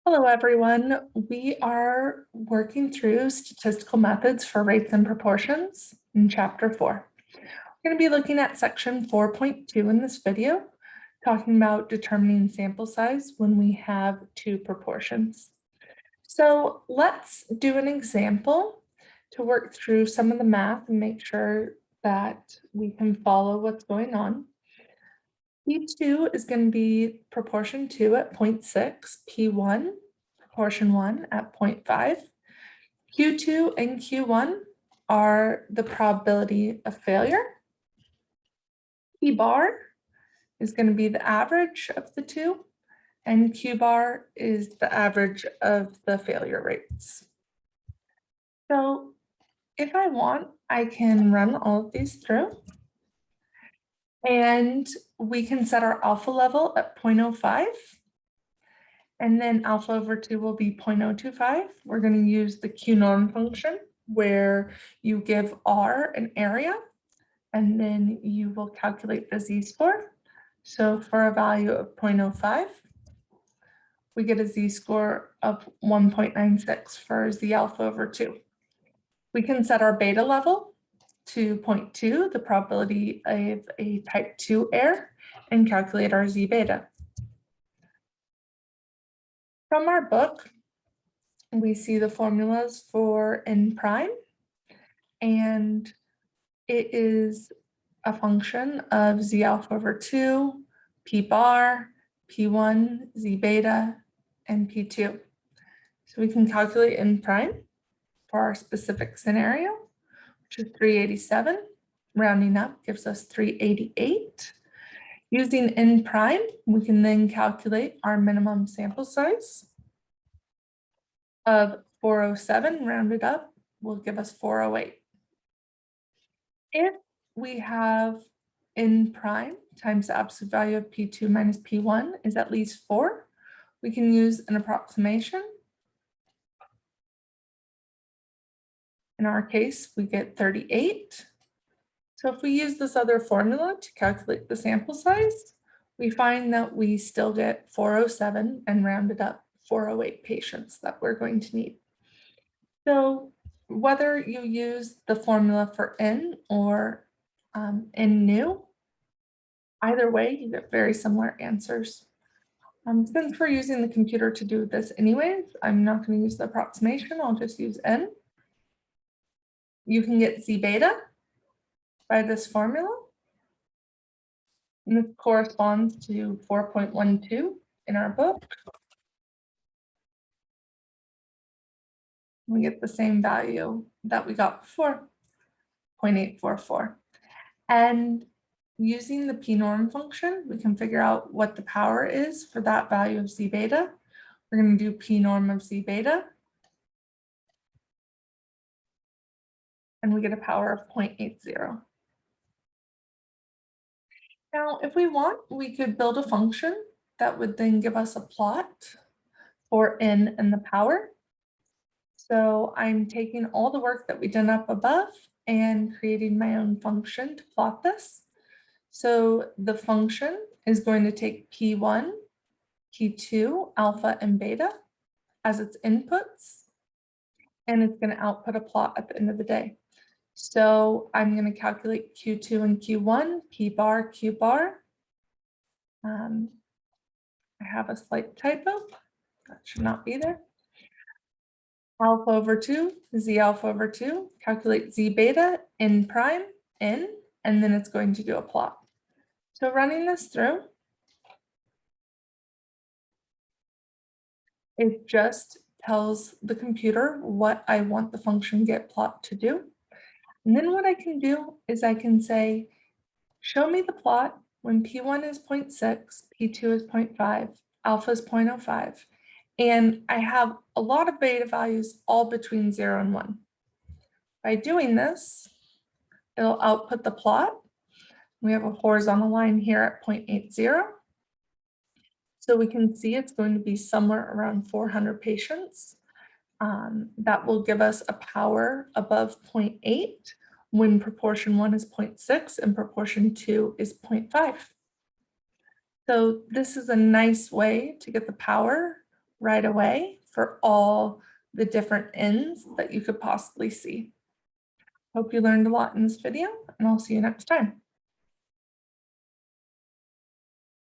Hello, everyone. We are working through statistical methods for rates and proportions in Chapter 4. We're going to be looking at section 4.2 in this video, talking about determining sample size when we have two proportions. So let's do an example to work through some of the math and make sure that we can follow what's going on. P2 is going to be proportion 2 at 0.6, P1 proportion 1 at 0.5. Q2 and Q1 are the probability of failure. P bar is going to be the average of the two, and Q bar is the average of the failure rates. So if I want, I can run all of these through, and we can set our alpha level at 0.05. And then alpha over 2 will be 0.025. We're going to use the Q norm function where you give R an area and then you will calculate the z-score. So for a value of 0.05, we get a z-score of 1.96 for z alpha over 2. We can set our beta level to 0.2, the probability of a type 2 error, and calculate our z beta. From our book, we see the formulas for n prime, and it is a function of z alpha over 2, p bar, p1, z beta, and p2. So we can calculate n prime for our specific scenario, which is 387. Rounding up gives us 388. Using n prime, we can then calculate our minimum sample size of 407 rounded up will give us 408. If we have n prime times the absolute value of p2 minus p1 is at least 4, we can use an approximation. In our case, we get 38. So if we use this other formula to calculate the sample size, we find that we still get 407 and rounded up 408 patients that we're going to need. So whether you use the formula for n or n new, either way, you get very similar answers. Since we're using the computer to do this anyways, I'm not going to use the approximation. I'll just use n. You can get z beta by this formula. And this corresponds to 4.12 in our book. We get the same value that we got before, 0.844. And using the p-norm function, we can figure out what the power is for that value of z beta. We're going to do p-norm of z beta. And we get a power of 0.80. Now, if we want, we could build a function that would then give us a plot for n and the power. So I'm taking all the work that we done up above and creating my own function to plot this. So the function is going to take P1, P2, alpha, and beta as its inputs, and it's going to output a plot at the end of the day. So I'm going to calculate Q2 and Q1, P bar, Q bar. I have a slight typo. That should not be there. Alpha over 2, z alpha over 2, calculate z beta, n prime, n, and then it's going to do a plot. So running this through, it just tells the computer what I want the function get plot to do. And then what I can do is I can say, show me the plot when P1 is 0.6, P2 is 0.5, alpha is 0.05. And I have a lot of beta values all between 0 and 1. By doing this, it'll output the plot. We have a horizontal line here at 0.80. So we can see it's going to be somewhere around 400 patients. That will give us a power above 0.8 when proportion 1 is 0.6 and proportion 2 is 0.5. So this is a nice way to get the power right away for all the different ends that you could possibly see. Hope you learned a lot in this video, and I'll see you next time.